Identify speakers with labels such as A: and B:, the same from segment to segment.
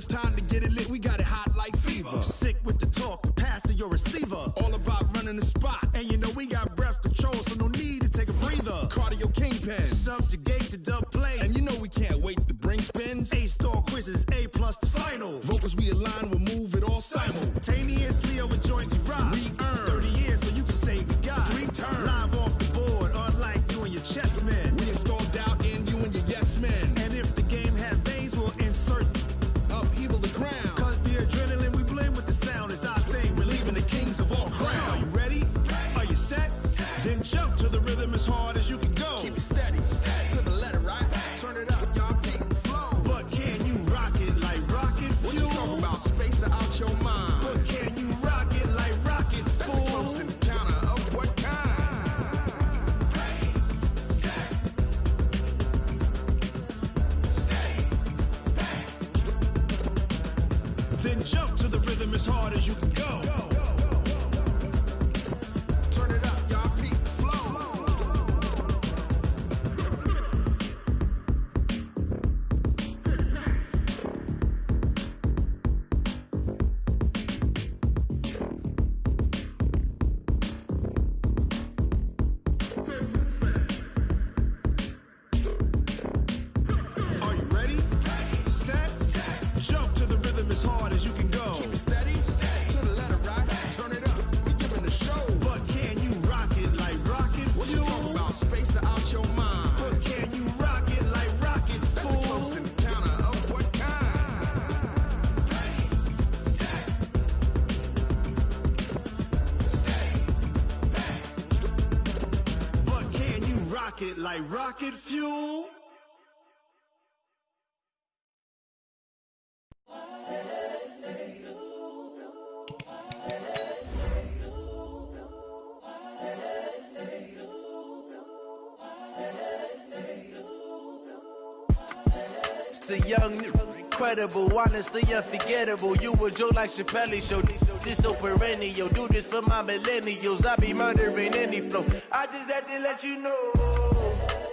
A: it's time to get it lit, we got it hot like fever.
B: Sick with the talk, the pass to your receiver.
A: All about running the spot.
B: And you know we got breath control, so no need to take a breather.
A: Cardio kingpin.
B: Subjugate the dub play.
A: And you know we can't wait to bring spins.
B: A-star quizzes, A+ the final.
A: Vocals we align, we'll move it all
B: simultaneously over joints we rock.
A: We earn
B: 30 years, so you can say we got
A: 3 turns.
B: Live off the board, unlike you and your chess men.
A: We install doubt in you and your yes men.
B: And if the game had veins, we'll insert
A: upheaval the ground.
B: Cause the adrenaline we blend with the sound is our thing. We're leaving the kings of all crowns. So are you ready? Are you set? Then jump to the rhythm as hard as you can go.
A: Keep it steady, to the letter, right? Turn it up, y'all keep the flow.
B: But can you rock it like rocket fuel?
A: What you talking about? Space out your mind.
B: But can you rock it like rockets, fool?
A: That's a close encounter of what kind?
B: Then jump to the rhythm as hard as you can go.
A: Turn it up, y'all keep the flow.
B: Are you ready? Set? Jump to the rhythm as hard as you can go.
A: Keep it steady, to the letter, right? Turn it up, we giving the show.
B: But can you rock it like rocket
A: What you
B: fuel?
A: talking about? Space out your mind.
B: But can you rock it like rockets,
A: That's a
B: fool?
A: close encounter of what kind?
B: But can you rock it like rocket fuel?
C: It's the young, incredible, honestly unforgettable. You a joke like Chappelle Show. This so perennial. Do this for my millennials. I be murdering any flow. I just had to let you know.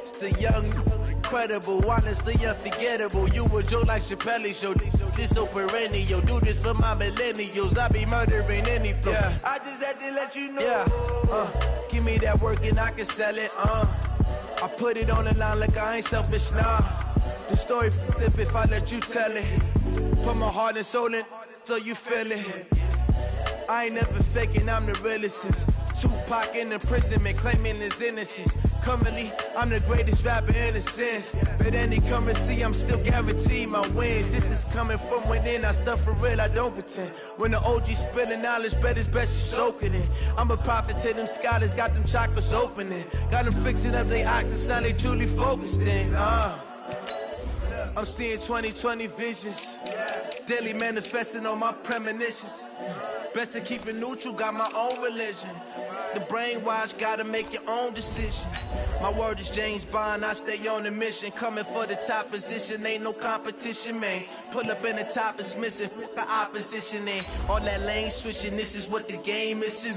C: It's the young, incredible, honestly unforgettable. You a joke like Chappelle Show. This so perennial. Do this for my millennials. I be murdering any flow. Yeah. I just had to let you know. Yeah. Give me that work and I can sell it. I put it on the line like I ain't selfish, nah. The story flip if I let you tell it. Put my heart and soul in so you feel it. I ain't never faking, I'm the realest since Tupac in imprisonment, claiming his innocence. Currently, I'm the greatest rapper in a sense. But any currency, I'm still guaranteed my wins. This is coming from within, I stuff for real, I don't pretend. When the OG spilling knowledge, bet it's best you soak it in. I'm a prophet to them scholars, got them chakras opening. Got them fixing up they octaves, now they truly focused in. I'm seeing 2020 visions. Daily manifesting on my premonitions. Best to keep it neutral, got my own religion. The brainwash, gotta make your own decision. My word is James Bond, I stay on a mission. Coming for the top position, ain't no competition, man. Pull up in the top, it's missing, the opposition ain't. All that lane switching, this is what the game is.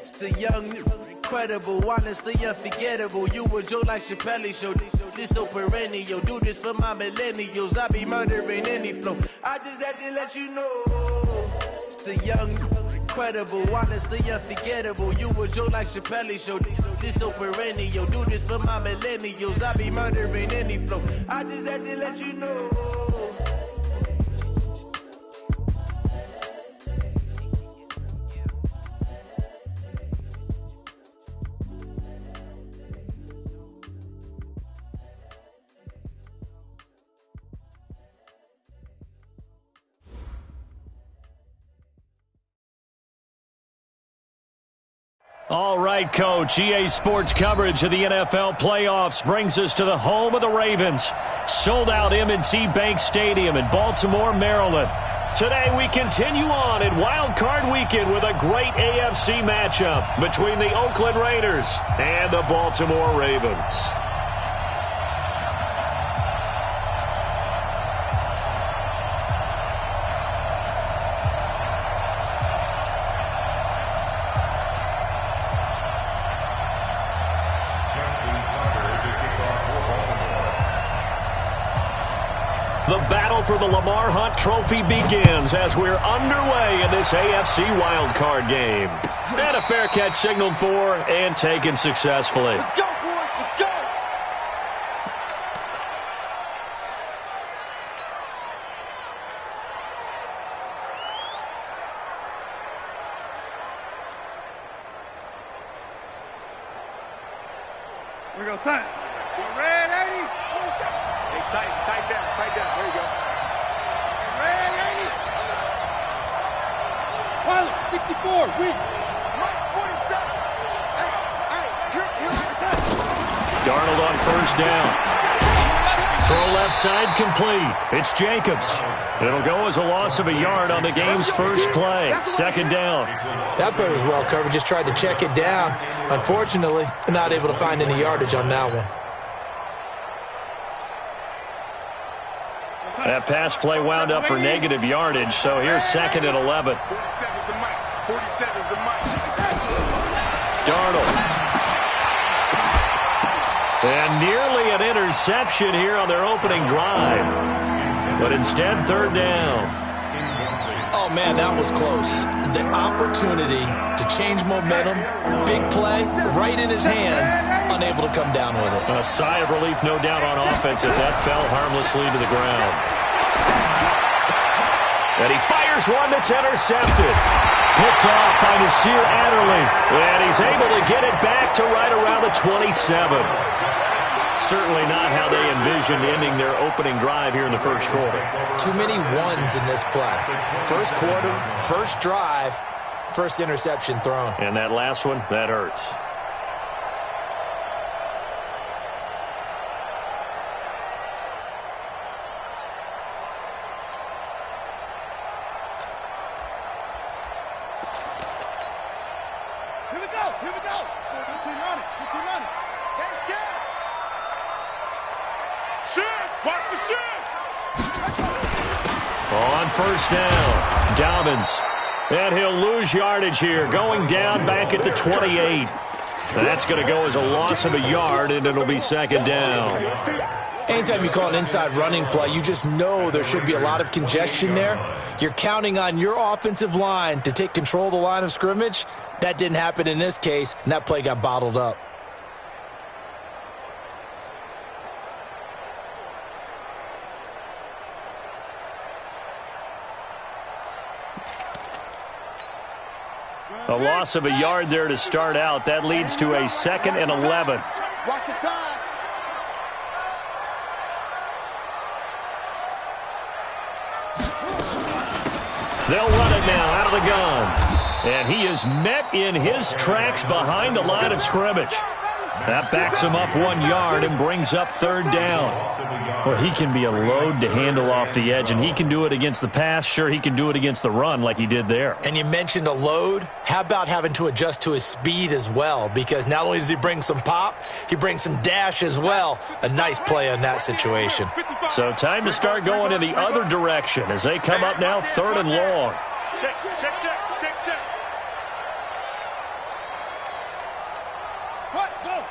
C: It's the young, incredible, honestly unforgettable. You a joke like Chappelle Show. This so perennial. Do this for my millennials. I be murdering any flow. I just had to let you know. It's the young, incredible, honestly unforgettable. You a joke like Chappelle Show. This so perennial. Do this for my millennials. I be murdering any flow. I just had to let you know.
D: All right, Coach. EA Sports coverage of the NFL playoffs brings us to the home of the Ravens. Sold-out M&T Bank Stadium in Baltimore, Maryland. Today we continue on in Wild Card Weekend with a great AFC matchup between the Oakland Raiders and the Baltimore Ravens. The battle for the Lamar Hunt Trophy begins as we're underway in this AFC wildcard game. And a fair catch signaled for and taken successfully.
A: Let's go, boys. Let's go.
E: Here we go, son. Red 80. Hey, tight down. There you go. Red 80. Pilot, 64, weak.
A: Mike 47. Hey, here it is.
D: Darnold on first down. Throw left side complete. It's Jacobs. It'll go as a loss of a yard on the game's first play. Second down.
F: That play was well covered. Just tried to check it down. Unfortunately, not able to find any yardage on that one.
D: That pass play wound up for negative yardage, so here's second and 11.
E: 47's the mic. 47's the mic.
D: Darnold. And nearly an interception here on their opening drive. But instead, third down.
F: Oh, man, that was close. The opportunity to change momentum, big play, right in his hands, unable to come down with it.
D: A sigh of relief, no doubt, on offense as that fell harmlessly to the ground. And he fires one that's intercepted. Picked off by Nasir Adderley. And he's able to get it back to right around the 27. Certainly not how they envisioned ending their opening drive here in the first quarter.
F: Too many ones in this play. First quarter, first drive, first interception thrown.
D: And that last one, that hurts.
E: Here we go. Get team on it. Get scared. Shoot. Watch the shoot.
D: On first down, Dobbins. And he'll lose yardage here, going down back at the 28. That's going to go as a loss of a yard, and it'll be second down.
F: Anytime you call an inside running play, you just know there should be a lot of congestion there. You're counting on your offensive line to take control of the line of scrimmage. That didn't happen in this case, and that play got bottled up.
D: A loss of a yard there to start out. That leads to a second and 11.
E: Watch the pass.
D: They'll run it now out of the gun. And he is met in his tracks behind the line of scrimmage. That backs him up 1 yard and brings up third down. Well, he can be a load to handle off the edge, and he can do it against the pass. Sure, he can do it against the run like he did there.
F: And you mentioned a load. How about having to adjust to his speed as well? Because not only does he bring some pop, he brings some dash as well. A nice play on that situation.
D: So time to start going in the other direction as they come up now third and long.
E: Check. What? Go.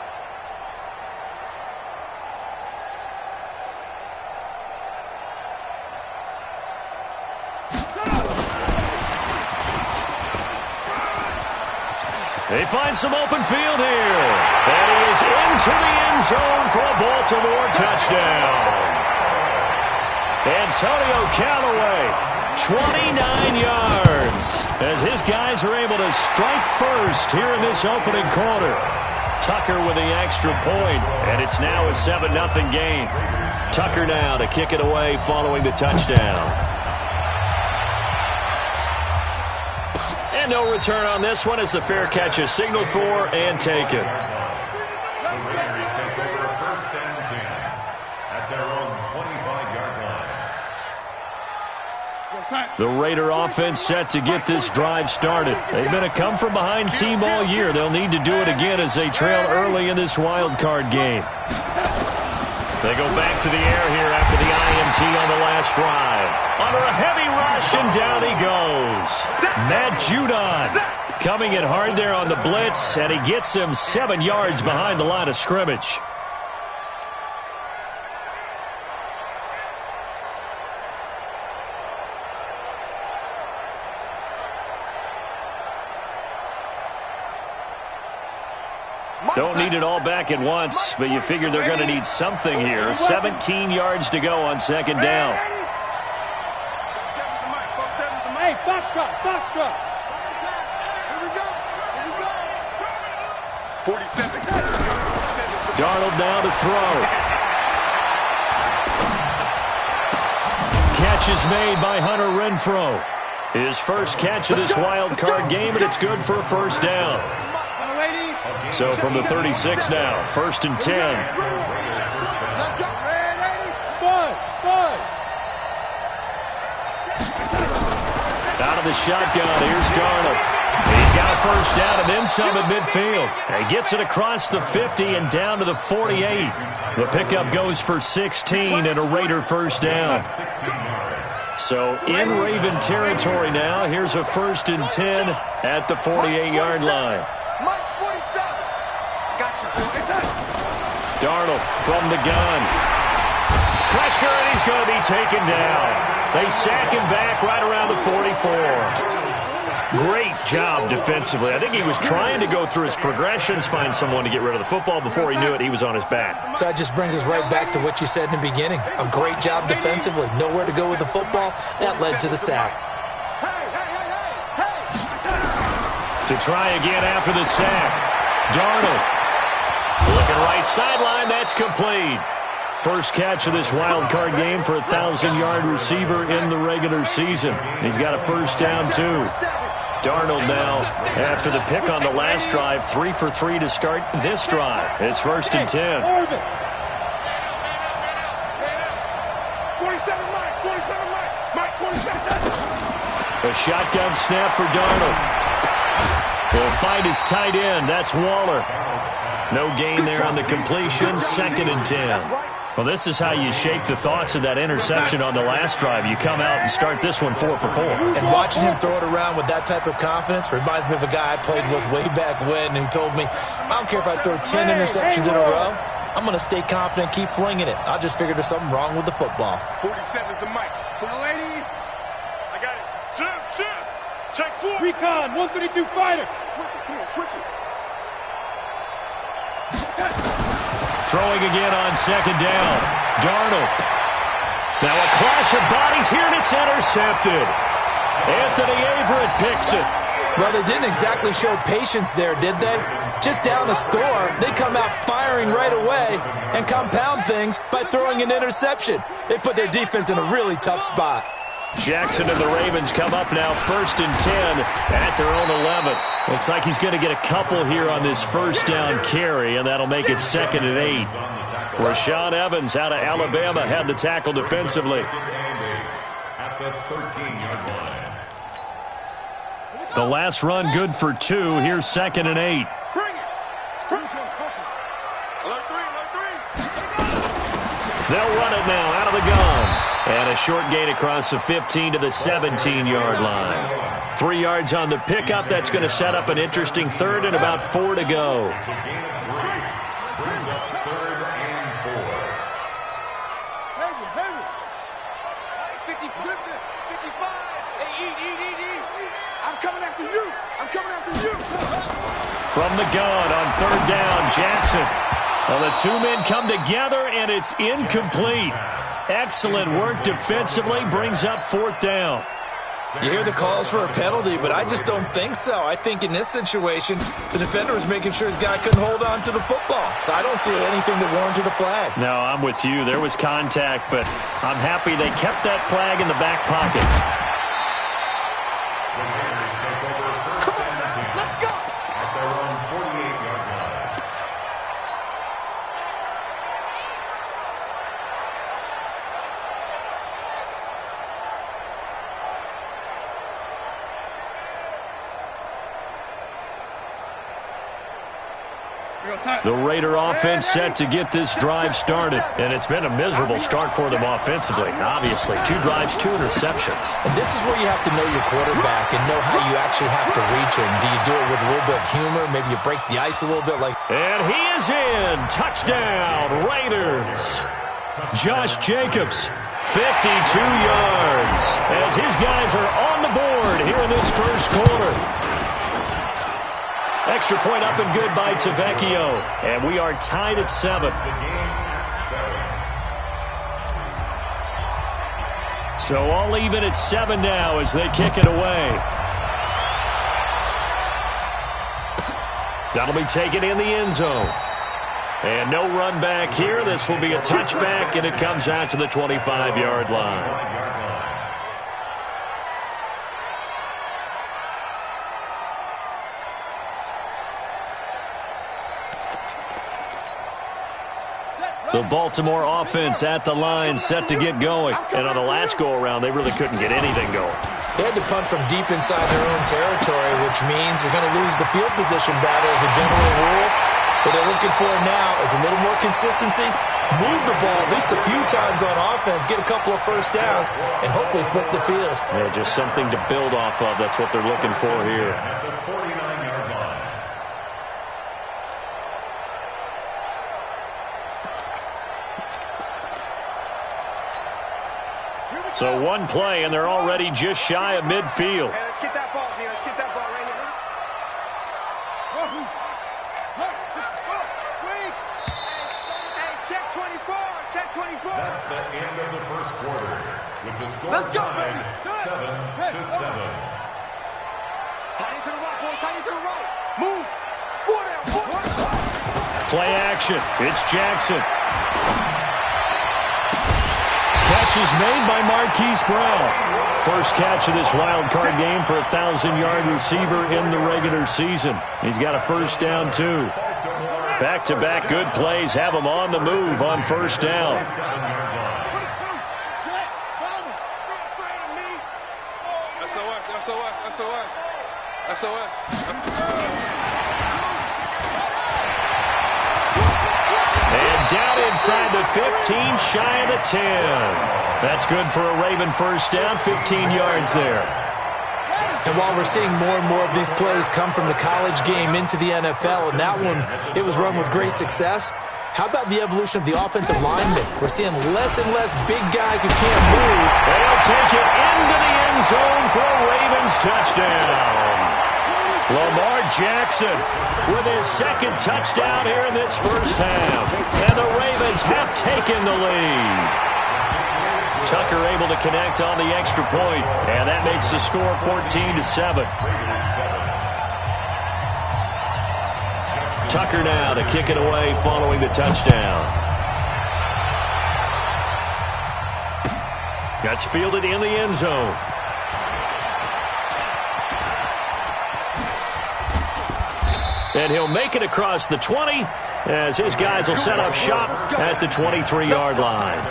D: They find some open field here. And he is into the end zone for a Baltimore touchdown. Antonio Callaway, 29 yards, as his guys are able to strike first here in this opening quarter. Tucker with the extra point, and it's now a 7-0 game. Tucker now to kick it away following the touchdown. And no return on this one as the fair catch is signaled for and taken. The Raider offense set to get this drive started. They've been a come-from-behind team all year. They'll need to do it again as they trail early in this wild card game. They go back to the air here after the INT on the last drive. Under a heavy rush, and down he goes. Matt Judon coming in hard there on the blitz, and he gets him 7 yards behind the line of scrimmage. Don't need it all back at once, but you figure they're going to need something here. 17 yards to go on second down.
E: Hey, Foxtrot, Foxtrot. Here we go.
A: 47.
D: Darnold now to throw. Catch is made by Hunter Renfrow. His first catch of this wild card game, and it's good for a first down. So from the 36 now, 1st and 10.
E: Let's go. Bud.
D: Out of the shotgun, here's Darnold. He's got a first down and then some at midfield. He gets it across the 50 and down to the 48. The pickup goes for 16 and a Raider first down. So in Raven territory now, here's a 1st and 10 at the 48-yard line. Darnold from the gun. Pressure, and he's going to be taken down. They sack him back right around the 44. Great job defensively. I think he was trying to go through his progressions, find someone to get rid of the football. Before he knew it, he was on his back.
F: So that just brings us right back to what you said in the beginning. A great job defensively. Nowhere to go with the football. That led to the sack.
D: To try again after the sack. Darnold. Looking right sideline. That's complete. First catch of this wild card game for a 1,000-yard receiver in the regular season. He's got a first down, too. Darnold now, after the pick on the last drive, 3 for 3 to start this drive. It's 1st and 10.
E: 47, Mike, 47.
D: A shotgun snap for Darnold. He'll find his tight end. That's Waller. No gain there on the completion. 2nd and 10. Well, this is how you shake the thoughts of that interception on the last drive. You come out and start this one 4 for 4.
F: And watching him throw it around with that type of confidence reminds me of a guy I played with way back when who told me, I don't care if I throw 10 interceptions in a row. I'm going to stay confident, keep flinging it. I just figured there's something wrong with the football.
A: 47 is the mic.
E: Lady.
A: I got it. Shift. Check 4.
E: Recon, 132 fighter.
A: Switch it.
D: Throwing again on second down. Darnold. Now a clash of bodies here, and it's intercepted. Anthony Averett picks it.
F: Well, they didn't exactly show patience there, did they? Just down a score, they come out firing right away and compound things by throwing an interception. They put their defense in a really tough spot.
D: Jackson and the Ravens come up now 1st and 10 at their own 11. Looks like he's going to get a couple here on this first down carry, and that'll make it 2nd and 8. Rashaan Evans out of Alabama had the tackle defensively. The last run good for 2. Here's 2nd and 8. They'll run it now out of the gun. And a short gain across the 15 to the 17-yard line. 3 yards on the pickup. That's going to set up an interesting 3rd and about 4 to go. From the gun on 3rd down, Jackson. Well, the two men come together, and it's incomplete. Excellent work defensively, brings up 4th down.
F: You hear the calls for a penalty, but I just don't think so. I think in this situation, the defender was making sure his guy couldn't hold on to the football. So I don't see anything that warranted a flag.
D: No, I'm with you. There was contact, but I'm happy they kept that flag in the back pocket. The Raider offense set to get this drive started, and it's been a miserable start for them offensively. Obviously, 2 drives, 2 interceptions.
F: And this is where you have to know your quarterback and know how you actually have to reach him. Do you do it with a little bit of humor? Maybe you break the ice a little bit like...
D: And he is in. Touchdown, Raiders. Josh Jacobs, 52 yards, as his guys are on the board here in this first quarter. Extra point up and good by Tavecchio. And we are tied at 7. So all even at 7 now as they kick it away. That'll be taken in the end zone. And no run back here. This will be a touchback, and it comes out to the 25-yard line. The Baltimore offense at the line, set to get going. And on the last go-around, they really couldn't get anything going.
F: They had to punt from deep inside their own territory, which means you're going to lose the field position battle as a general rule. What they're looking for now is a little more consistency, move the ball at least a few times on offense, get a couple of first downs, and hopefully flip the field.
D: Yeah, just something to build off of. That's what they're looking for here. So one play, and they're already just shy of midfield.
E: Hey, let's get that ball here. Let's get that ball right here. Hey, check 24. Check 24.
G: That's the end of the first quarter. With the score
E: Let's go,
G: tied
E: baby.
G: 7-7.
E: Tight into the right, boy. Tight into the right. Move. Four down.
D: Play action. It's Jackson. Catch is made by Marquise Brown. First catch of this wild card game for a 1,000-yard receiver in the regular season. He's got a first down, too. Back-to-back good plays have him on the move on first down. And down inside the 15, shy of the 10. That's good for a Raven first down, 15 yards there.
F: And while we're seeing more and more of these plays come from the college game into the NFL, and that one, it was run with great success, how about the evolution of the offensive linemen? We're seeing less and less big guys who can't move.
D: They'll take it into the end zone for a Ravens touchdown. Lamar Jackson with his second touchdown here in this first half. And the Ravens have taken the lead. Tucker able to connect on the extra point, and that makes the score 14-7. Tucker now to kick it away following the touchdown. That's fielded in the end zone. And he'll make it across the 20 as his guys will set up shop at the 23-yard line.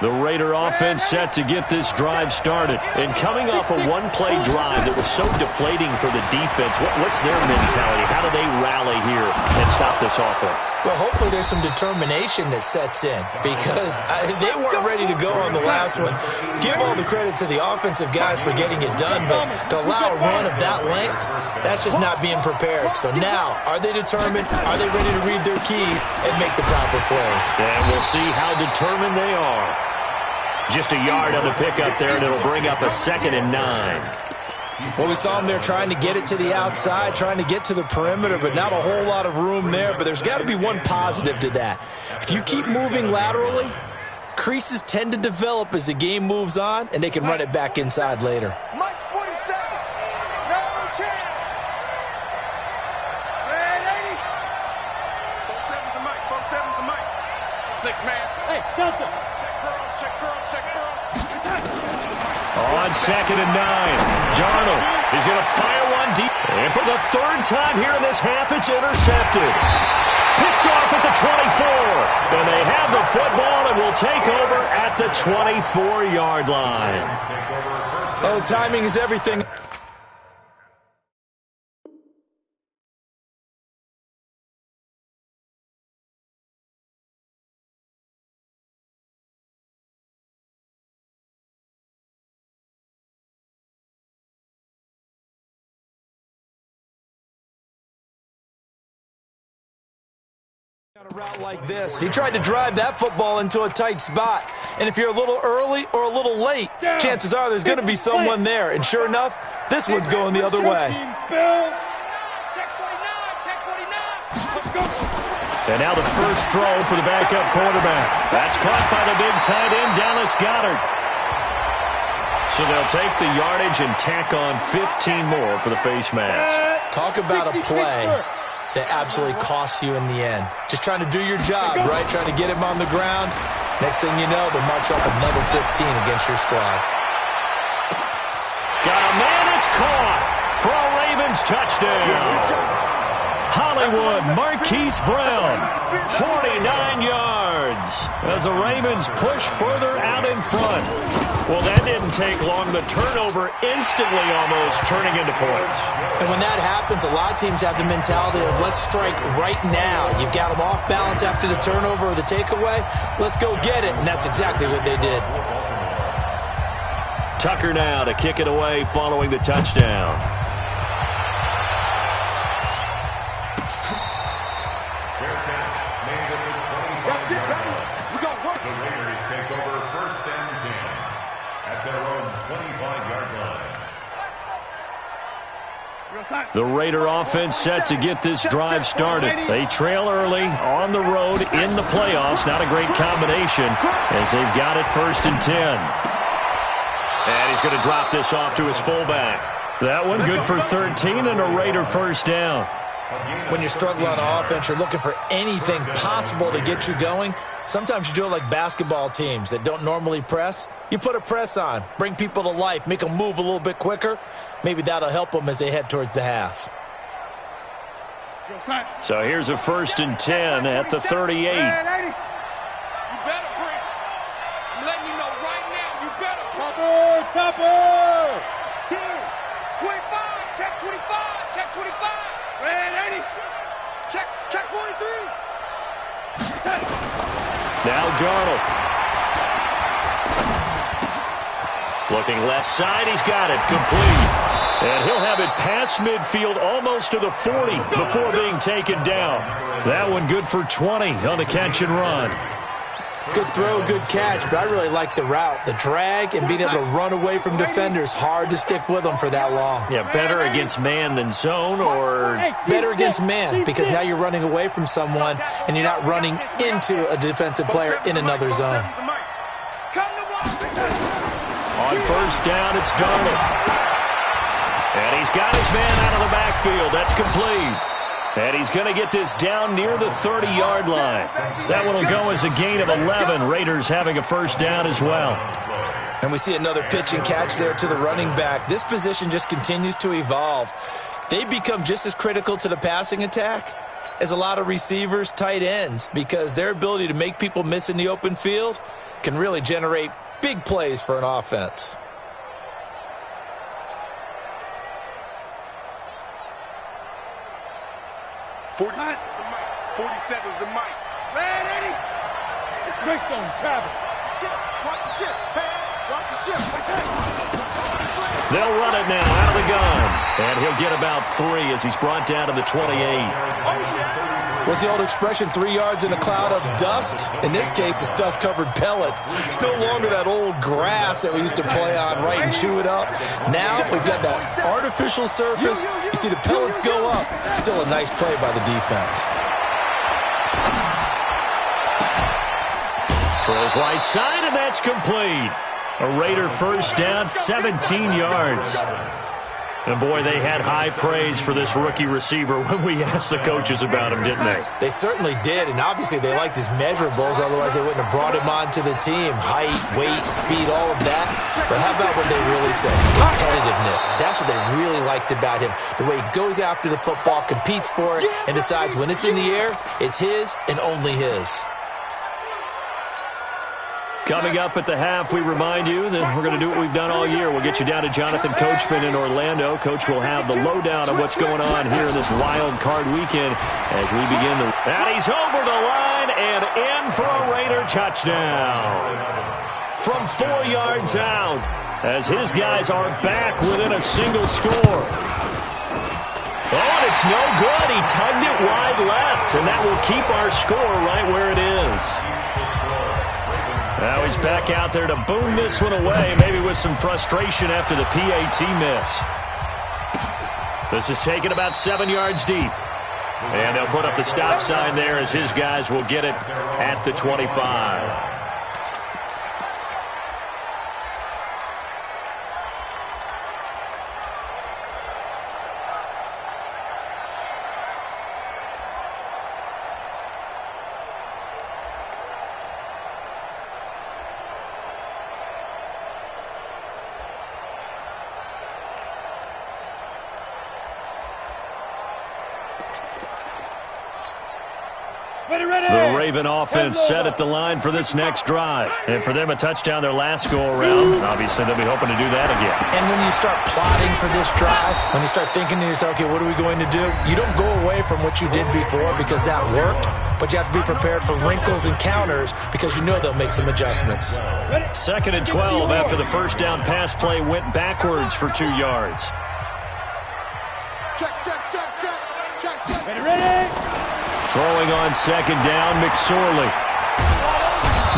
D: The Raider offense set to get this drive started. And coming off a one-play drive that was so deflating for the defense, what's their mentality? How do they rally here and stop this offense?
F: Well, hopefully there's some determination that sets in because they weren't ready to go on the last one. Give all the credit to the offensive guys for getting it done, but to allow a run of that length, that's just not being prepared. So now, are they determined? Are they ready to read their keys and make the proper plays?
D: And we'll see how determined they are. Just a yard on the pickup there, and it'll bring up a 2nd and 9.
F: Well, we saw them there trying to get it to the outside, trying to get to the perimeter, but not a whole lot of room there. But there's got to be one positive to that. If you keep moving laterally, creases tend to develop as the game moves on, and they can run it back inside later.
E: Mike's 47. No chance. Red 80. 47's the Mike. 47's the Mike. 6-man. Hey, Delta. Check girls, check girls, check girls.
D: On 2nd and 9, Darnold is going to fire one deep. And for the 3rd time here in this half, it's intercepted. Picked off at the 24. And they have the football and will take over at the 24-yard line.
F: Oh, timing is everything. On a route like this, he tried to drive that football into a tight spot. And if you're a little early or a little late, chances are there's going to be someone there. And sure enough, this one's going the other way.
D: And now the first throw for the backup quarterback. That's caught by the big tight end, Dallas Goedert. So they'll take the yardage and tack on 15 more for the face mask.
F: Talk about a play that absolutely costs you in the end. Just trying to do your job, right? Trying to get him on the ground. Next thing you know, they'll march off another 15 against your squad.
D: Got a man, it's caught for a Ravens touchdown. Hollywood Marquise Brown, 49 yards as the Ravens push further out in front. Well, that didn't take long. The turnover instantly almost turning into points.
F: And when that happens, a lot of teams have the mentality of let's strike right now. You've got them off balance after the turnover or the takeaway. Let's go get it. And that's exactly what they did.
D: Tucker now to kick it away following the touchdown. The Raider offense set to get this drive started. They trail early on the road in the playoffs. Not a great combination as they've got it 1st and 10. And he's going to drop this off to his fullback. That one good for 13 and a Raider first down.
F: When you're struggling on offense, you're looking for anything possible to get you going. Sometimes you do it like basketball teams that don't normally press. You put a press on, bring people to life, make them move a little bit quicker. Maybe that'll help them as they head towards the half.
D: So here's a 1st and 10 at the 38.
E: You better bring. I'm letting you know right now, you better. Topper! 2, 25, check 25, check 25. Red 80. Check 43.
D: Now Darnold. Looking left side, he's got it, complete. And he'll have it past midfield almost to the 40 before being taken down. That one good for 20 on the catch and run.
F: Good throw, good catch, but I really like the route. The drag and being able to run away from defenders, hard to stick with them for that long.
D: Yeah, better against man than zone, or
F: better against man, because now you're running away from someone and you're not running into a defensive player in another zone.
D: On 1st down, it's Darnold. And he's got his man out of the backfield. That's complete. And he's going to get this down near the 30-yard line. That one will go as a gain of 11. Raiders having a 1st down as well.
F: And we see another pitch and catch there to the running back. This position just continues to evolve. They become just as critical to the passing attack as a lot of receivers, tight ends, because their ability to make people miss in the open field can really generate big plays for an offense.
E: The mic. 47's the mic. Red 80. It's switched on travel. Watch the ship. Watch the ship.
D: They'll run it now out of the gun. And he'll get about 3 as he's brought down to the 28.
F: What's the old expression, 3 yards in a cloud of dust? In this case, it's dust-covered pellets. It's no longer that old grass that we used to play on, right, and chew it up. Now we've got that artificial surface. You see the pellets go up. Still a nice play by the defense.
D: Throws right side, and that's complete. A Raider 1st down, 17 yards. And, boy, they had high praise for this rookie receiver when we asked the coaches about him, didn't they?
F: They certainly did, and obviously they liked his measurables. Otherwise, they wouldn't have brought him onto the team. Height, weight, speed, all of that. But how about what they really said? Competitiveness. That's what they really liked about him. The way he goes after the football, competes for it, and decides when it's in the air, it's his and only his.
D: Coming up at the half, we remind you that we're going to do what we've done all year. We'll get you down to Jonathan Coachman in Orlando. Coach will have the lowdown on what's going on here in this wild card weekend as we begin the... And he's over the line and in for a Raider touchdown. From 4 yards out as his guys are back within a single score. Oh, and it's no good. He tugged it wide left, and that will keep our score right where it is. Now he's back out there to boom this one away, maybe with some frustration after the PAT miss. This is taken about 7 yards deep. And they'll put up the stop sign there as his guys will get it at the 25. The Raven offense set at the line for this next drive. And for them, a touchdown their last go-around. Obviously, they'll be hoping to do that again.
F: And when you start plotting for this drive, when you start thinking to yourself, okay, what are we going to do? You don't go away from what you did before because that worked, but you have to be prepared for wrinkles and counters because you know they'll make some adjustmts.
D: 2nd and 12 after the first down pass play went backwards for 2 yards.
A: Check.
E: Ready?
D: Throwing on 2nd down, McSorley.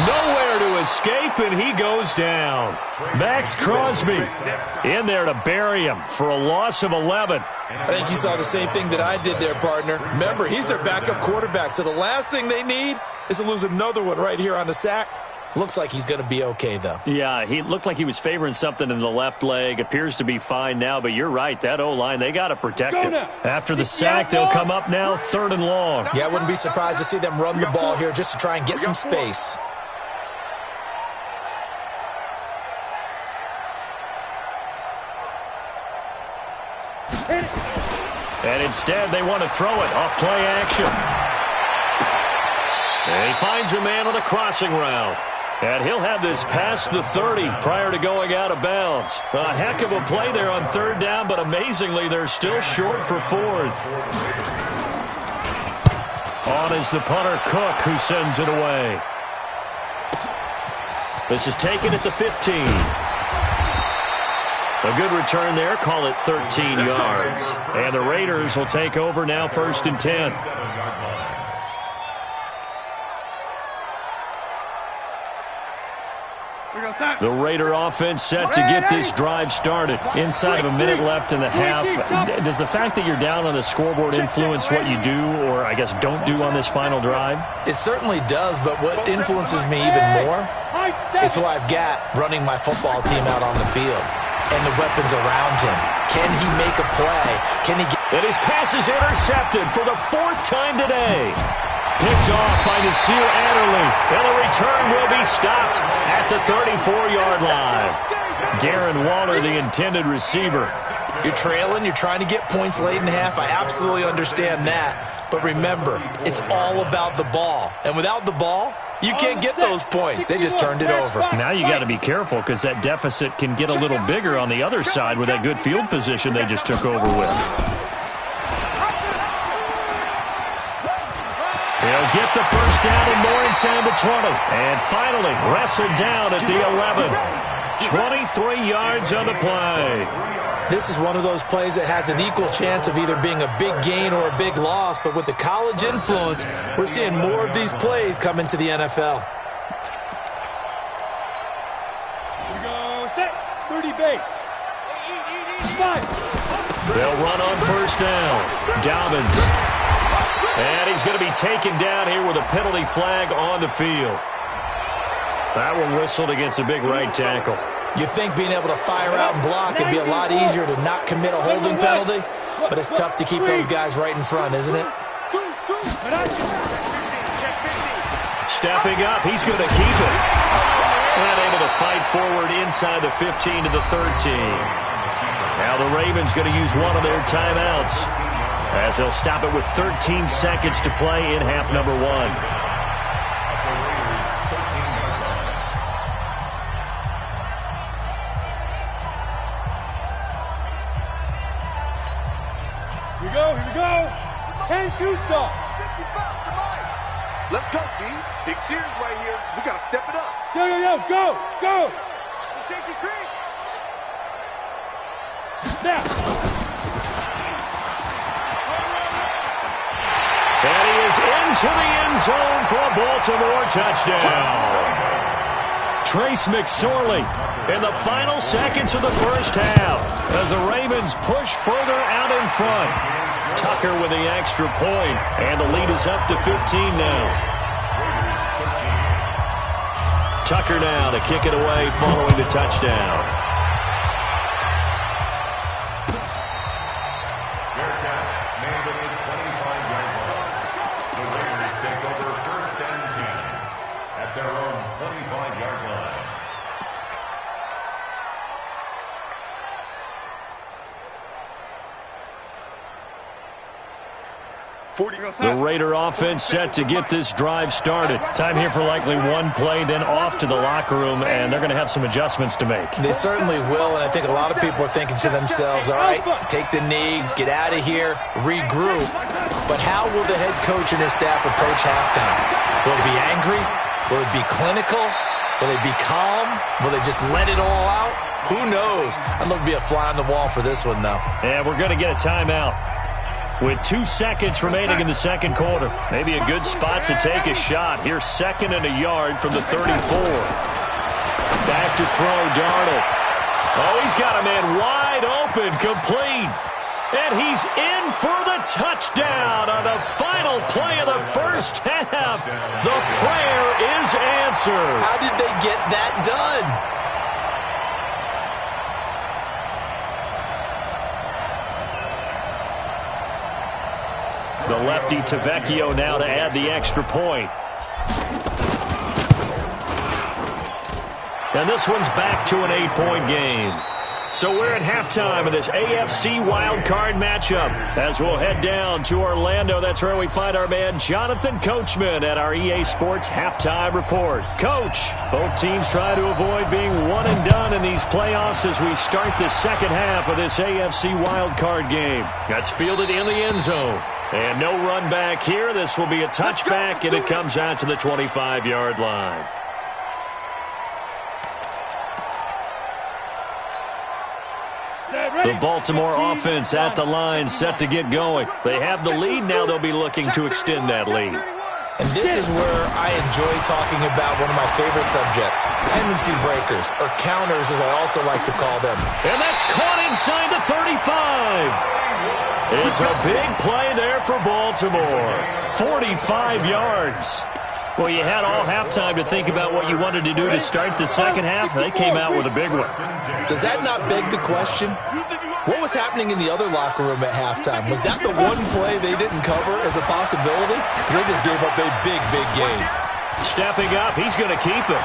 D: Nowhere to escape, and he goes down. Max Crosby in there to bury him for a loss of 11.
F: I think you saw the same thing that I did there, partner. Remember, he's their backup quarterback, so the last thing they need is to lose another one right here on the sack. Looks like he's going to be okay, though.
D: Yeah, he looked like he was favoring something in the left leg. Appears to be fine now, but you're right. That O-line, they got to protect him. After the sack, they'll come up now 3rd and long.
F: Yeah, I wouldn't be surprised to see them run the ball here just to try and get some space.
D: And instead, they want to throw it off play action. And he finds a man on a crossing route. And he'll have this past the 30 prior to going out of bounds. A heck of a play there on 3rd down, but amazingly, they're still short for 4th. On is the punter, Cook, who sends it away. This is taken at the 15. A good return there, call it 13 yards. And the Raiders will take over now 1st and 10. The Raider offense set to get this drive started. Inside of a minute left in the half. Does the fact that you're down on the scoreboard influence what you do, or I guess don't do on this final drive?
F: It certainly does, but what influences me even more is who I've got running my football team out on the field and the weapons around him. Can he make a play? Can he get...
D: And his pass is intercepted for the 4th time today. Picked off by Nasir Adderley. And the return will be stopped at the 34-yard line. Darren Waller, the intended receiver.
F: You're trailing. You're trying to get points late in half. I absolutely understand that. But remember, it's all about the ball. And without the ball, you can't get those points. They just turned it over.
D: Now you got to be careful because that deficit can get a little bigger on the other side with that good field position they just took over with. He'll get the first down and more inside the 20. And finally, wrestled down at the 11. 23 yards on the play.
F: This is one of those plays that has an equal chance of either being a big gain or a big loss. But with the college influence, we're seeing more of these plays come into the NFL.
E: Here we go. Set. 30 base. 5.
D: They'll run on first down. Dobbins. And he's going to be taken down here with a penalty flag on the field. That one whistled against a big right tackle.
F: You'd think being able to fire out and block would be a lot easier to not commit a holding penalty, but it's tough to keep those guys right in front, isn't it?
D: Stepping up, he's going to keep it. And able to fight forward inside the 15 to the 13. Now the Ravens going to use one of their timeouts, as they'll stop it with 13 seconds to play in half number 1.
E: Here we go. 10-2 stop.
A: Let's go, B. Big series right here. So we got to step it up.
E: Yo, go.
A: Safety green.
E: Now.
D: into the end zone for a Baltimore touchdown. Trace McSorley in the final seconds of the first half as the Ravens push further out in front. Tucker with the extra point, and the lead is up to 15 now. Tucker now to kick it away following the touchdown.
G: Their catch made at the 25-yard line. The Raiders take over 1st and 10 at their own 25-yard line.
D: The Raider offense set to get this drive started. Time here for likely one play, then off to the locker room, and they're going to have some adjustments to make.
F: They certainly will, and I think a lot of people are thinking to themselves, all right, take the knee, get out of here, regroup. But how will the head coach and his staff approach halftime? Will it be angry? Will it be clinical? Will they be calm? Will they just let it all out? Who knows? I'd love to be a fly on the wall for this one, though.
D: And we're going to get a timeout. With 2 seconds remaining in the second quarter. Maybe a good spot to take a shot. Here's 2nd and a yard from the 34. Back to throw, Darnold. Oh, he's got a man wide open, complete. And he's in for the touchdown on the final play of the first half. The prayer is answered.
F: How did they get that done?
D: The lefty Tavecchio now to add the extra point. And this one's back to an 8-point game. So we're at halftime of this AFC wildcard matchup. As we'll head down to Orlando, that's where we find our man Jonathan Coachman at our EA Sports Halftime Report. Coach, both teams try to avoid being one and done in these playoffs as we start the second half of this AFC wildcard game. That's fielded in the end zone. And no run back here. This will be a touchback, and it comes out to the 25-yard line. The Baltimore offense at the line, set to get going. They have the lead. Now they'll be looking to extend that lead.
F: And this is where I enjoy talking about one of my favorite subjects, tendency breakers, or counters as I also like to call them.
D: And that's caught inside the 35. It's a big play there for Baltimore. 45 yards. Well, you had all halftime to think about what you wanted to do to start the second half. They came out with a big one.
F: Does that not beg the question? What was happening in the other locker room at halftime? Was that the one play they didn't cover as a possibility? Because they just gave up a big, big game.
D: Stepping up, he's going to keep it.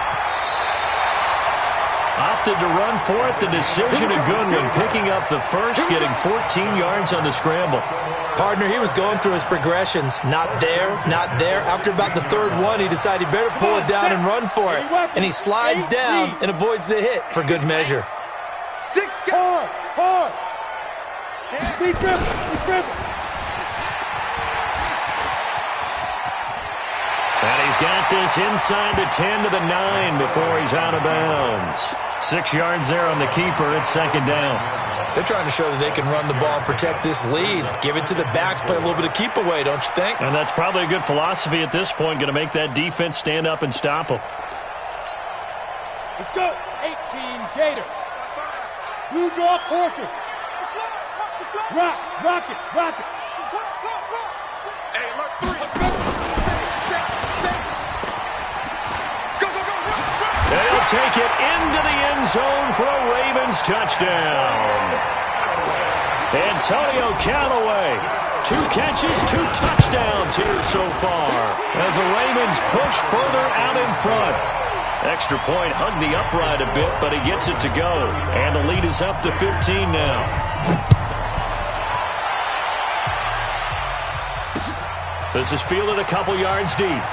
D: Opted to run for it. The decision a good one. Picking up the first, getting 14 yards on the scramble.
F: Partner, he was going through his progressions. Not there, not there. After about the third one, he decided he better pull it down and run for it. And he slides down and avoids the hit for good measure.
E: Hard. Be dribble.
D: And he's got this inside the 10 to the 9 before he's out of bounds. 6 yards there on the keeper. It's second down.
F: They're trying to show that they can run the ball and protect this lead. Give it to the backs, play a little bit of keep away, don't you think?
D: And that's probably a good philosophy at this point. Going to make that defense stand up and stop them.
E: Let's go. 18 Gator. Blue draw quarters. Rock it.
A: Hey, look, 3. Go.
D: They'll take it into the end zone for a Ravens touchdown. Antonio Callaway, 2 catches, 2 touchdowns here so far as the Ravens push further out in front. Extra point hugged the upright a bit, but he gets it to go. And the lead is up to 15 now. This is fielded a couple yards deep.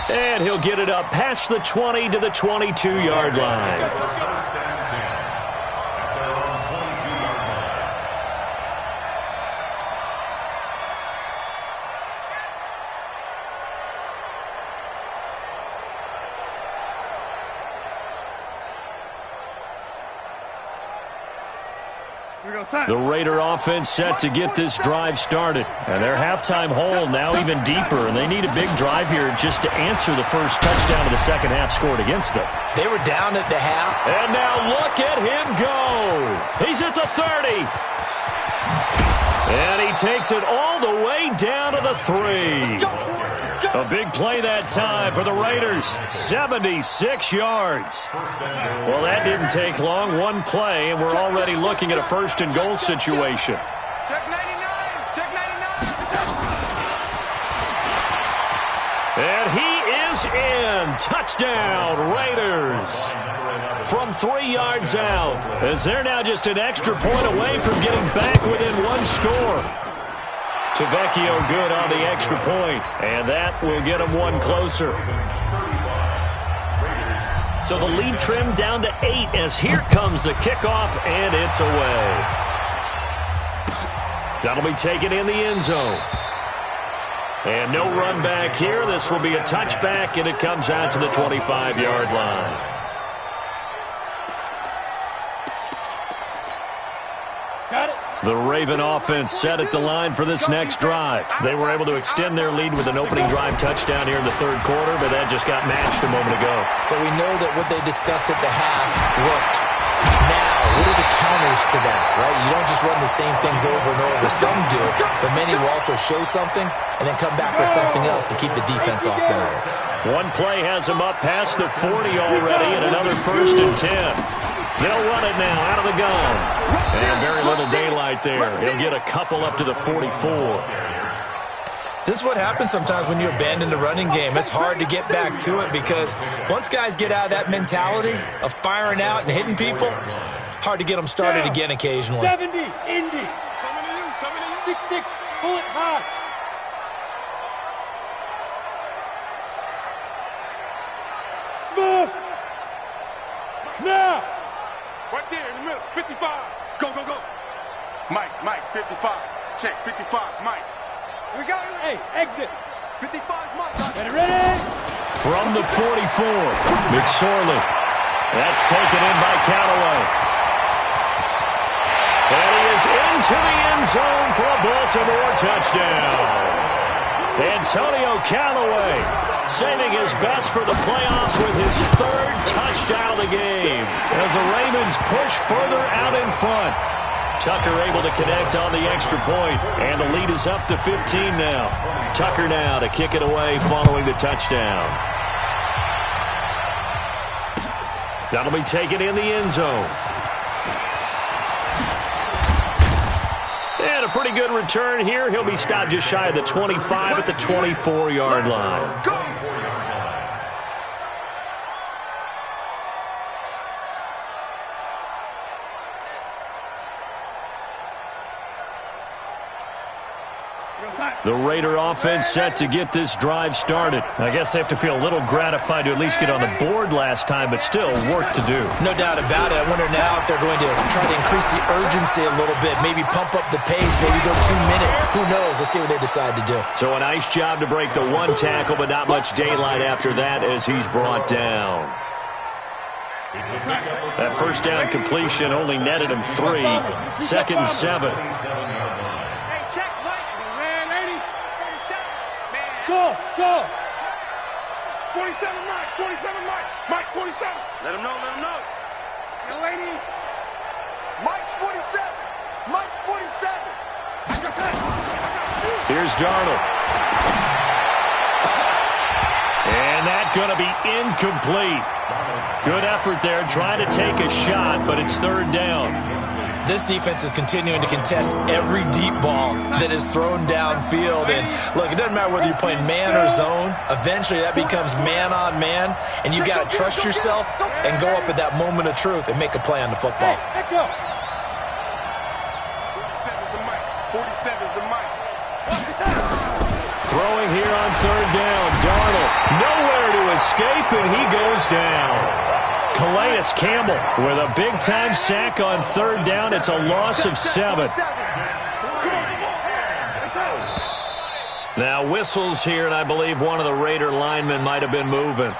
D: And he'll get it up past the 20 to the 22-yard line. The Raider offense set to get this drive started. And their halftime hole now even deeper, and they need a big drive here just to answer the first touchdown of the second half scored against them.
F: They were down at the half.
D: And now look at him go. He's at the 30. And he takes it all the way down to the 3. A big play that time for the Raiders. 76 yards. Well, that didn't take long. One play, and we're already looking at a first and goal situation.
E: Check 99. Check 99.
D: And he is in. Touchdown, Raiders. From 3 yards out, as they're now just an extra point away from getting back within one score. Tavecchio good on the extra point, and that will get him one closer. So the lead trimmed down to 8 as here comes the kickoff, and it's away. That'll be taken in the end zone. And no run back here. This will be a touchback, and it comes out to the 25-yard line. The Raven offense set at the line for this next drive. They were able to extend their lead with an opening drive touchdown here in the third quarter, but that just got matched a moment ago.
F: So we know that what they discussed at the half worked. Now, what are the counters to that, right? You don't just run the same things over and over. Some do, but many will also show something and then come back with something else to keep the defense off balance.
D: One play has him up past the 40 already, and another 1st and 10. They'll run it now out of the gun. And very little daylight there. He'll get a couple up to the 44.
F: This is what happens sometimes when you abandon the running game. It's hard to get back to it because once guys get out of that mentality of firing out and hitting people, hard to get them started again occasionally.
E: 70, Indy. 6-6, pull it high. Smith. Now. Right there in the middle, 55. Go, go, go. Mike, 55. Check, 55, Mike. Here we go. Hey, exit. 55, Mike. Get it ready.
D: From the 44, McSorley. That's taken in by Callaway. And he is into the end zone for a Baltimore touchdown. Antonio Callaway saving his best for the playoffs with his 3rd touchdown of the game as the Ravens push further out in front. Tucker able to connect on the extra point, and the lead is up to 15 now. Tucker now to kick it away following the touchdown. That'll be taken in the end zone. And a pretty good return here. He'll be stopped just shy of the 25 at the 24-yard line. The Raider offense set to get this drive started. I guess they have to feel a little gratified to at least get on the board last time, but still work to do.
F: No doubt about it. I wonder now if they're going to try to increase the urgency a little bit, maybe pump up the pace, maybe go 2 minutes. Who knows? Let's see what they decide to do.
D: So a nice job to break the one tackle, but not much daylight after that as he's brought down. That first down completion only netted him 3. 2nd and 7.
E: Go, go. 47, Mike. 47, Mike. Mike, 47. Let him know, let him know. Young lady. Mike's 47. Mike's 47.
D: Here's Darnold. And that's going to be incomplete. Good effort there trying to take a shot, but it's 3rd down.
F: This defense is continuing to contest every deep ball that is thrown downfield. And, look, it doesn't matter whether you're playing man or zone. Eventually that becomes man on man, and you've got to trust yourself and go up at that moment of truth and make a play on the football.
E: 47's the mic. 47's the mic.
D: Throwing here on 3rd down. Darnold nowhere to escape, and he goes down. Calais Campbell with a big-time sack on 3rd down. It's a loss of 7. Now whistles here, and I believe one of the Raider linemen might have been moving.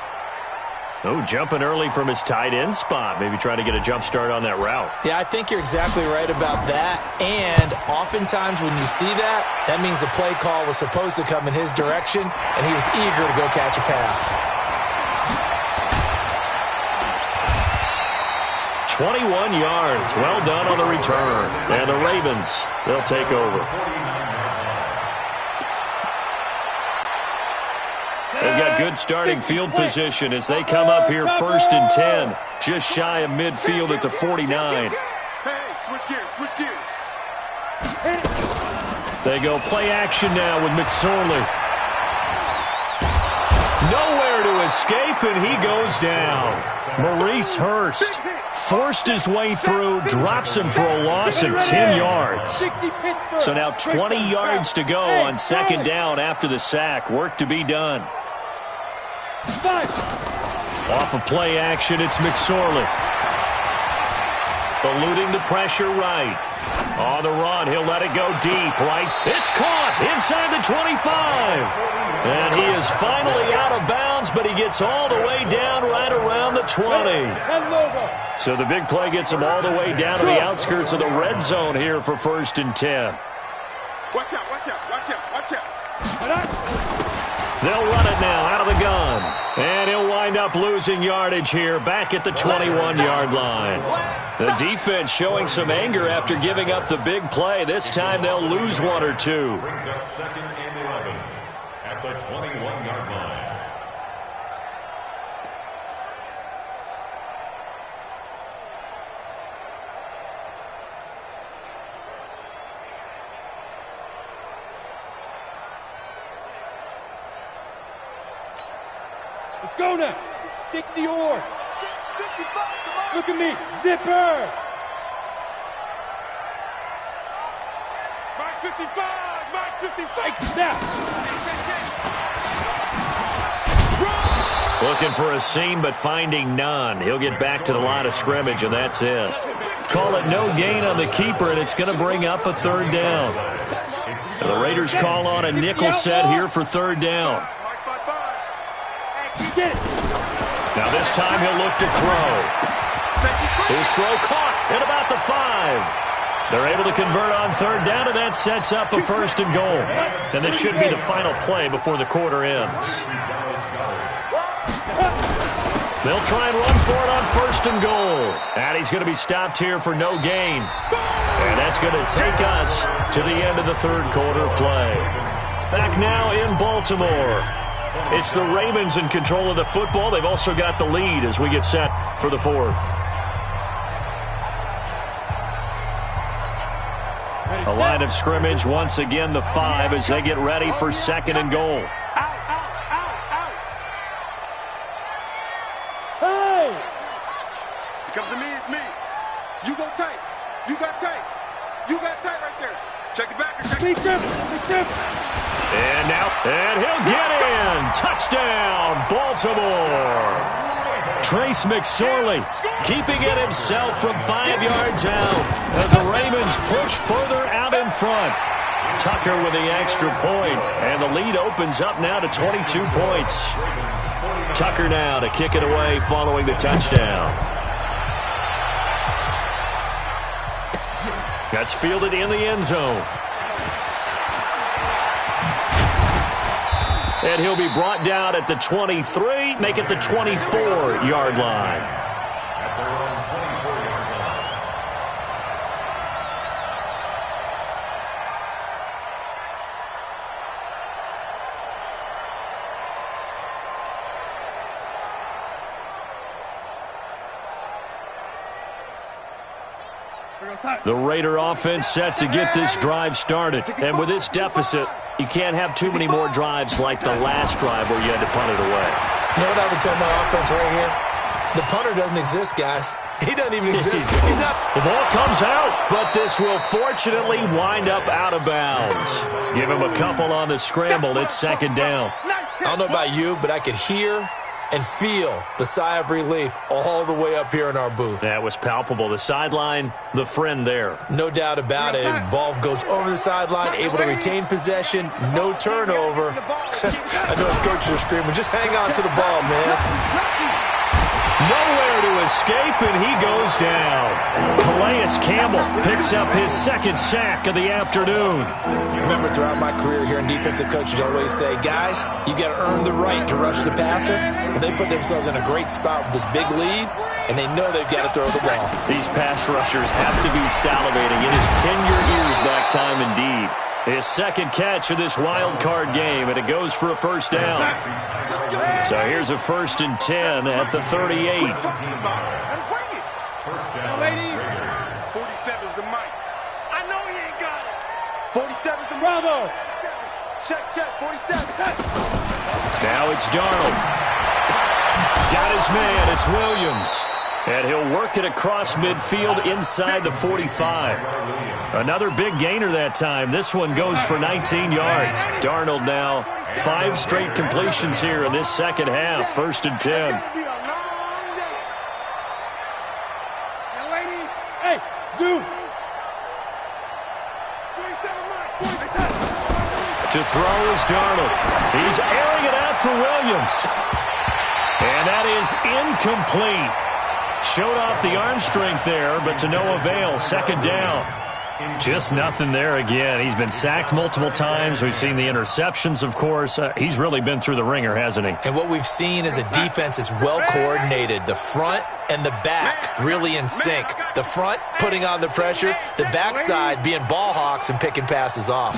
D: Oh, jumping early from his tight end spot. Maybe trying to get a jump start on that route.
F: Yeah, I think you're exactly right about that. And oftentimes when you see that, that means the play call was supposed to come in his direction, and he was eager to go catch a pass.
D: 21 yards. Well done on the return. And the Ravens, they'll take over. They've got good starting field position as they come up here 1st and 10. Just shy of midfield at the 49.
E: Hey, switch gears.
D: They go play action now with McSorley. Nowhere to escape, and he goes down. Maurice Hurst forced his way through, drops him for a loss of 10 yards. So now 20 yards to go on 2nd down after the sack. Work to be done. Off of play action, it's McSorley. Eluding the pressure right. On the run, he'll let it go deep. Right, it's caught inside the 25. And he is finally out of bounds, but he gets all the way down right around the 20. So the big play gets him all the way down to the outskirts of the red zone here for 1st and 10.
E: Watch out.
D: They'll run it now out of the gun. And he'll wind up losing yardage here back at the 21-yard line. The defense showing some anger after giving up the big play. This time they'll lose 1 or 2.
G: Brings up 2nd and 11 at the 21-yard line.
E: Let's go now. 60 or. Look at me. Zipper. Mark 55. Snap.
D: Looking for a seam, but finding none. He'll get back to the line of scrimmage, and that's it. Call it no gain on the keeper, and it's going to bring up a 3rd down. And the Raiders call on a nickel set here for 3rd down. Now this time he'll look to throw. His throw caught at about the 5. They're able to convert on 3rd down, and that sets up a 1st and goal. And this should be the final play before the quarter ends. They'll try and run for it on 1st and goal. And he's going to be stopped here for no gain. And that's going to take us to the end of the 3rd quarter play. Back now in Baltimore. It's the Ravens in control of the football. They've also got the lead as we get set for the 4th. A line of scrimmage once again, the 5, as they get ready for 2nd and goal.
E: Hey! It comes to me, it's me. You go tight. You got tight. You got tight right there. Check the back. Big trip.
D: And he'll get in. Touchdown, Baltimore. Trace McSorley keeping it himself from 5 yards out as the Ravens push further out in front. Tucker with the extra point, and the lead opens up now to 22 points. Tucker now to kick it away following the touchdown. That's fielded in the end zone. And he'll be brought down at the 23, make it the 24-yard line.
G: At their own 24-yard line.
D: The Raider offense set to get this drive started. And with this deficit, you can't have too many more drives like the last drive where you had to punt it away.
F: You know what I would tell my offense right here? The punter doesn't exist, guys. He doesn't even exist. He's not.
D: The ball comes out, but this will fortunately wind up out of bounds. Give him a couple on the scramble. It's 2nd down.
F: I don't know about you, but I could hear and feel the sigh of relief all the way up here in our booth.
D: That was palpable. The sideline, the friend there.
F: No doubt about it. Ball goes over the sideline, able to retain possession, no turnover. I know his coaches are screaming, just hang on to the ball, man.
D: Nowhere to escape, and he goes down. Calais Campbell picks up his second sack of the afternoon.
F: Remember, throughout my career here in defensive coaches always say, guys, you got to earn the right to rush the passer. Well, they put themselves in a great spot with this big lead, and they know they've got to throw the ball.
D: These pass rushers have to be salivating. It is pin your ears back time indeed. His second catch of this wild card game, and it goes for a first down. So here's a 1st and 10 at the 38.
E: First down, lady. 47's the mic. I know he ain't got it. 47's the brother. Check, 47.
D: Now it's Darnold. Got his man. It's Williams. And he'll work it across midfield inside the 45. Another big gainer that time. This one goes for 19 yards. Darnold now 5 straight completions here in this second half. 1st and 10.
E: Hey, Zoo.
D: To throw is Darnold. He's airing it out for Williams. And that is incomplete. Showed off the arm strength there, but to no avail. 2nd down. Just nothing there again. He's been sacked multiple times. We've seen the interceptions, of course. He's really been through the ringer, hasn't he?
F: And what we've seen is a defense that's well coordinated. The front and the back really in sync. The front putting on the pressure. The backside being ball hawks and picking passes off.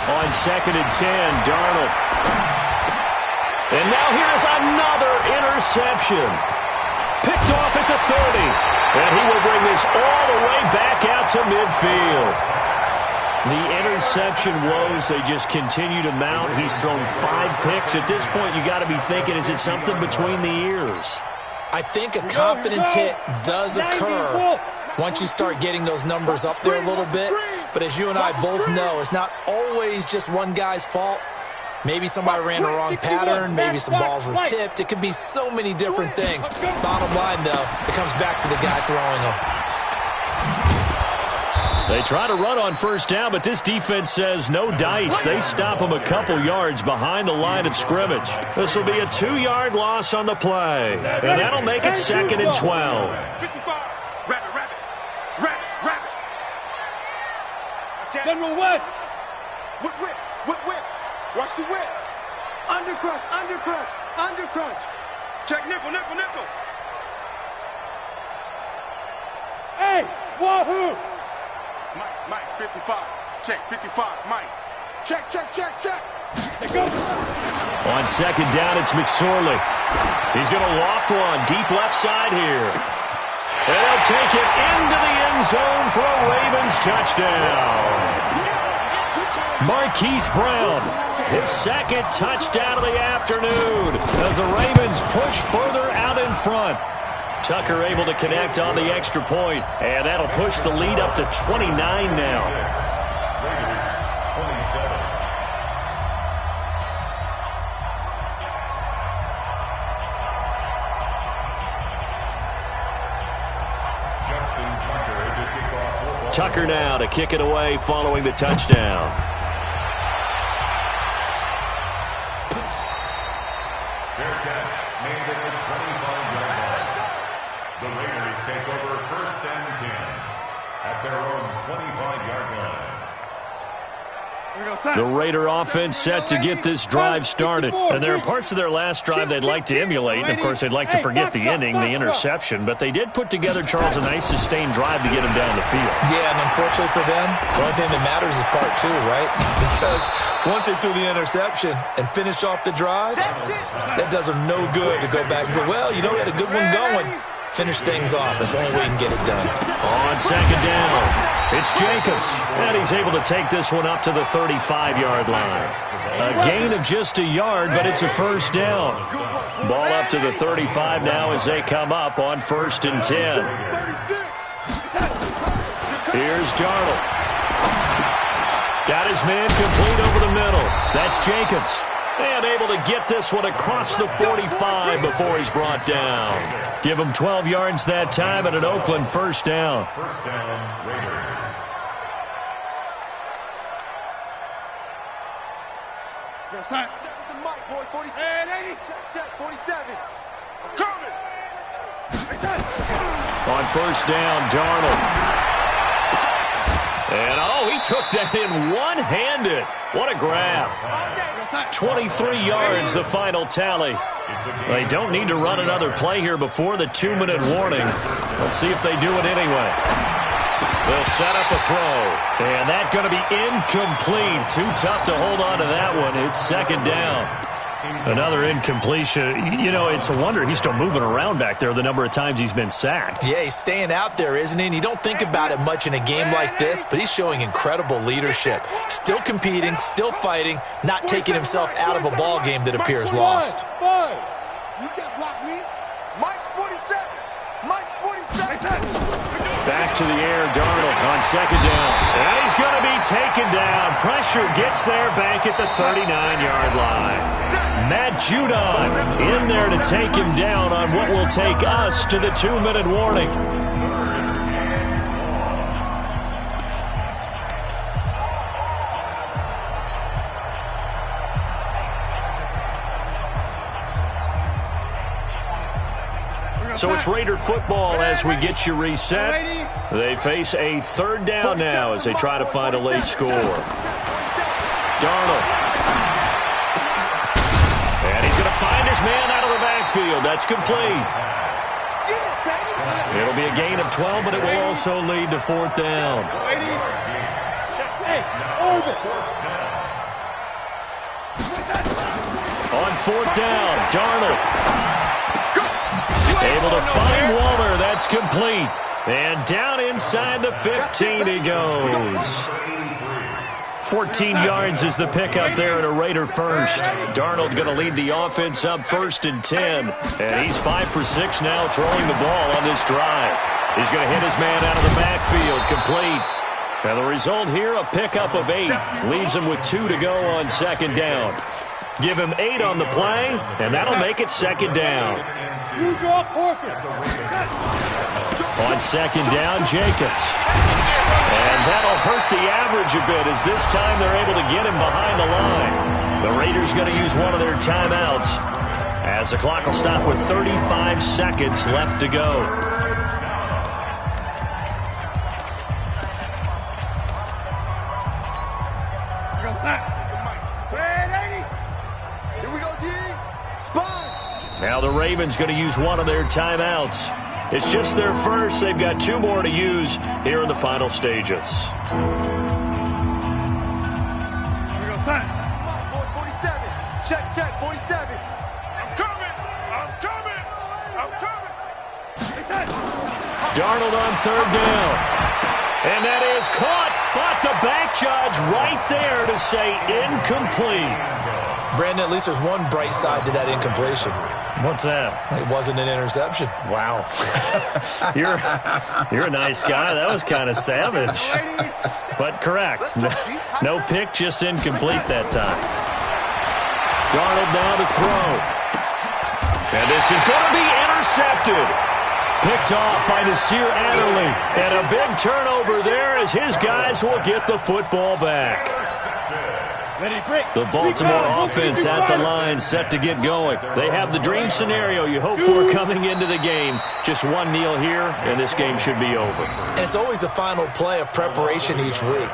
D: On 2nd and 10, Darnold. And now here's another interception. Picked off at the 30. And he will bring this all the way back out to midfield. The interception woes, they just continue to mount. He's thrown 5 picks. At this point, you got to be thinking, is it something between the ears?
F: I think a confidence hit does occur once you start getting those numbers up there a little bit. But as you and I both know, it's not always just one guy's fault. Maybe somebody ran the wrong pattern. Maybe some balls were tipped. It could be so many different things. Bottom line, though, it comes back to the guy throwing them.
D: They try to run on 1st down, but this defense says no dice. They stop him a couple yards behind the line of scrimmage. This will be a 2-yard loss on the play, and that'll make it 2nd and 12.
E: Rabbit. General West. Whip. Watch the whip. Undercrunch. Check nickel. Hey, wahoo! Mike, 55. Check, 55, Mike. Check. There goes.
D: On 2nd down, it's McSorley. He's going to loft one deep left side here. And he'll take it into the end zone for a Ravens touchdown. Marquise Brown, his 2nd touchdown of the afternoon as the Ravens push further out in front. Tucker able to connect on the extra point, and that'll push the lead up to 29 now. Tucker now to kick it away following the touchdown.
G: Fair catch made at the 25-yard line. The Raiders take over 1st and 10 at their own 25-yard line.
D: The Raider offense set to get this drive started. And there are parts of their last drive they'd like to emulate. And, of course, they'd like to forget the ending, the interception. But they did put together, Charles, a nice sustained drive to get him down the field.
F: Yeah, and unfortunately for them, the only thing that matters is part 2, right? Because once they threw the interception and finished off the drive, that does them no good to go back and say, well, you know, we had a good one going. Finish things off. That's the only way you can get it done.
D: On 2nd down, it's Jacobs. And he's able to take this one up to the 35-yard line. A gain of just a yard, but it's a 1st down. Ball up to the 35 now as they come up on 1st and 10. Here's Darnold. Got his man complete over the middle. That's Jacobs. And able to get this one across the 45 before he's brought down. Give him 12 yards that time and an Oakland 1st down.
G: 1st down, Raiders.
E: Yo, son. The mic, boy. 47. Check, 47. Coming.
D: On first down, Darnold. And, he took that in one-handed. What a grab. 23 yards, the final tally. They don't need to run another play here before the 2-minute warning. Let's see if they do it anyway. They'll set up a throw. And that's going to be incomplete. Too tough to hold on to that one. It's second down. Another incompletion. You know, it's a wonder he's still moving around back there the number of times he's been sacked.
F: Yeah, he's staying out there, isn't he? And you don't think about it much in a game like this, but he's showing incredible leadership. Still competing, still fighting, not taking himself out of a ball game that appears lost.
E: You can't block me. Mike's 47. Mike's 47.
D: Back to the air, Darnold on second down. And he's going to be taken down. Pressure gets there back at the 39-yard line. Matt Judon in there to take him down on what will take us to the 2-minute warning. So it's Raider football as we get you reset. They face a third down now as they try to find a late score. Darnold. And he's going to find his man out of the backfield. That's complete. It'll be a gain of 12, but it will also lead to fourth down. On fourth down, Darnold. Able to find Waller. That's complete. And down inside the 15 he goes. 14 yards is the pickup there at a Raider first. Darnold going to lead the offense up 1st and 10. And he's 5 for 6 now throwing the ball on this drive. He's going to hit his man out of the backfield. Complete. And the result here, a pickup of 8. Leaves him with 2 to go on second down. Give him 8 on the play, and that'll make it second down.
E: You draw Corker.
D: On second down, Jacobs. And that'll hurt the average a bit as this time they're able to get him behind the line. The Raiders going to use one of their timeouts as the clock will stop with 35 seconds left to go. Now the Ravens going to use one of their timeouts. It's just their first. They've got 2 more to use here in the final stages.
E: 47. Check, 47. I'm coming.
D: Darnold on third down. And that is caught. But the back judge right there to say incomplete.
F: Brandon, at least there's one bright side to that incompletion.
D: What's that?
F: It wasn't an interception.
D: Wow. You're a nice guy. That was kind of savage. But correct. No pick, just incomplete that time. Darnold now to throw. And this is going to be intercepted. Picked off by Nasir Adderley. And a big turnover there as his guys will get the football back. The Baltimore offense at the line set to get going. They have the dream scenario you hope for coming into the game. Just one kneel here, and this game should be over.
F: And it's always the final play of preparation each week.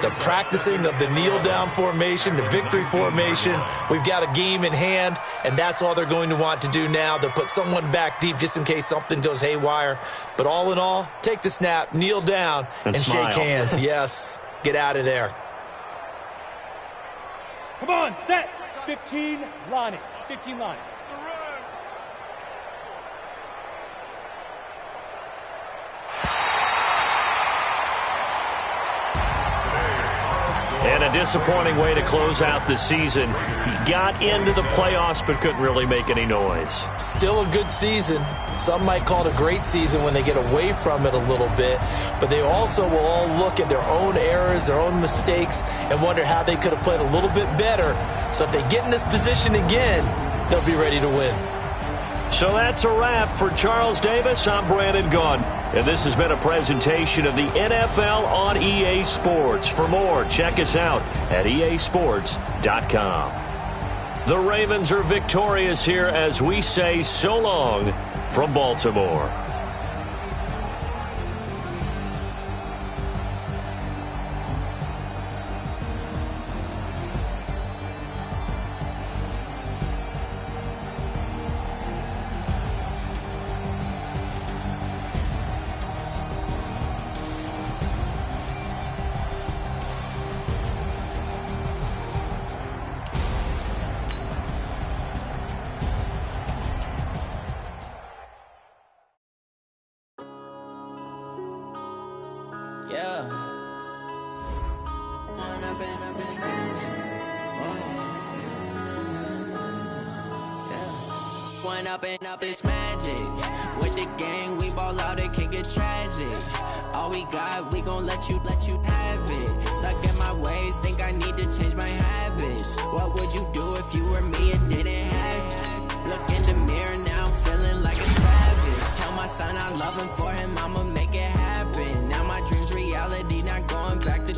F: The practicing of the kneel-down formation, the victory formation. We've got a game in hand, and that's all they're going to want to do now. They'll put someone back deep just in case something goes haywire. But all in all, take the snap, kneel down, and shake hands. Yes, get out of there.
E: Come on, set. 15 lining. 15 lining.
D: And a disappointing way to close out the season. He got into the playoffs but couldn't really make any noise.
F: Still a good season. Some might call it a great season when they get away from it a little bit. But they also will all look at their own errors, their own mistakes, and wonder how they could have played a little bit better. So if they get in this position again, they'll be ready to win.
D: So that's a wrap for Charles Davis. I'm Brandon Gaudin, and this has been a presentation of the NFL on EA Sports. For more, check us out at easports.com. The Ravens are victorious here as we say so long from Baltimore.
H: Yeah. One up and up, it's magic. With the gang, we ball out, it can get tragic. All we got, we gon' let you have it. Stuck in my ways, think I need to change my habits. What would you do if you were me and didn't have it? Look in the mirror, now I'm feeling like a savage. Tell my son I love him, for him I'ma make it happen. Now my dream's reality, not going back to.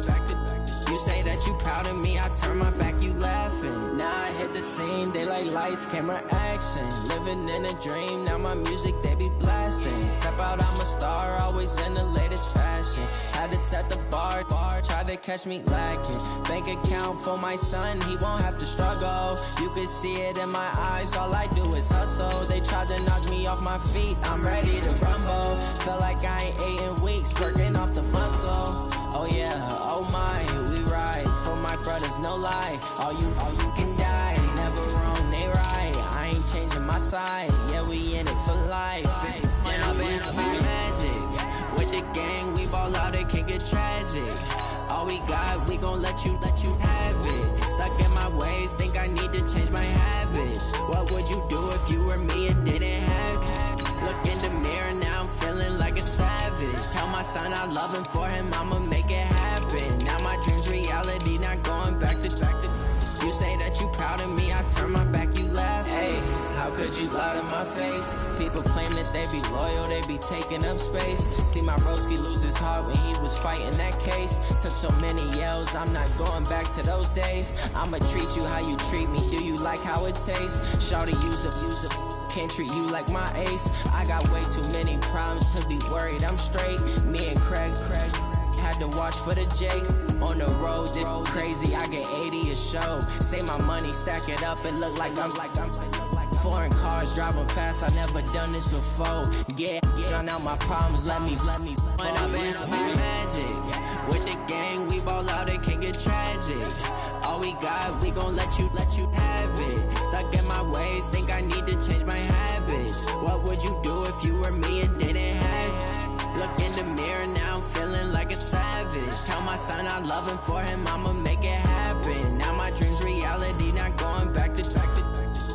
H: You say that you proud of me, I turn my back, you laughing. Now I hit the scene, they like lights, camera, action. Living in a dream, now my music, they be blasting. Step out, I'm a star, always in the latest fashion. Had to set the bar, try to catch me lacking. Bank account for my son, he won't have to struggle. You can see it in my eyes, all I do is hustle. They tried to knock me off my feet, I'm ready to rumble. Feel like I ain't ate in weeks, working off the muscle. Oh yeah, oh my, we ride for my brothers, no lie. All you can die, never wrong, they right. I ain't changing my side, yeah, we in it for life. And up it's magic. With the gang, we ball out, it can get tragic. All we got, we gon' let you have it. Stuck in my ways, think I need to change my habits. What would you do if you were me and didn't have it? Look in the mirror, now I'm feeling like a savage. Tell my son I love him, for him I'ma make it happen. Now my dream's reality, not going back to. You say that you proud of me, I turn my back, you laugh. Hey, how could you lie to my face? People claim that they be loyal, they be taking up space. See my broski lose his heart when he was fighting that case. Took so many yells, I'm not going back to those days. I'ma treat you how you treat me, do you like how it tastes? Shawty, use a can't treat you like my ace. I got way too many problems to be worried, I'm straight. Me and Craig had to watch for the Jakes. On the road, this crazy, I get 80 a show. Say my money, stack it up, it look like I'm foreign cars, driving fast, I never done this before. Yeah, drown out my problems, let me One up and up is magic. With the gang, we ball out, it can get tragic. All we got, we gon' let you have it. Stuck in my ways, think I need to change my habits. What would you do if you were me and didn't have it? Look in the mirror, now I'm feeling like a savage. Tell my son I love him, for him I'ma make it happen. Now my dream's reality, not going back to.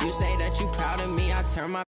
H: You say that you proud of me, I turn my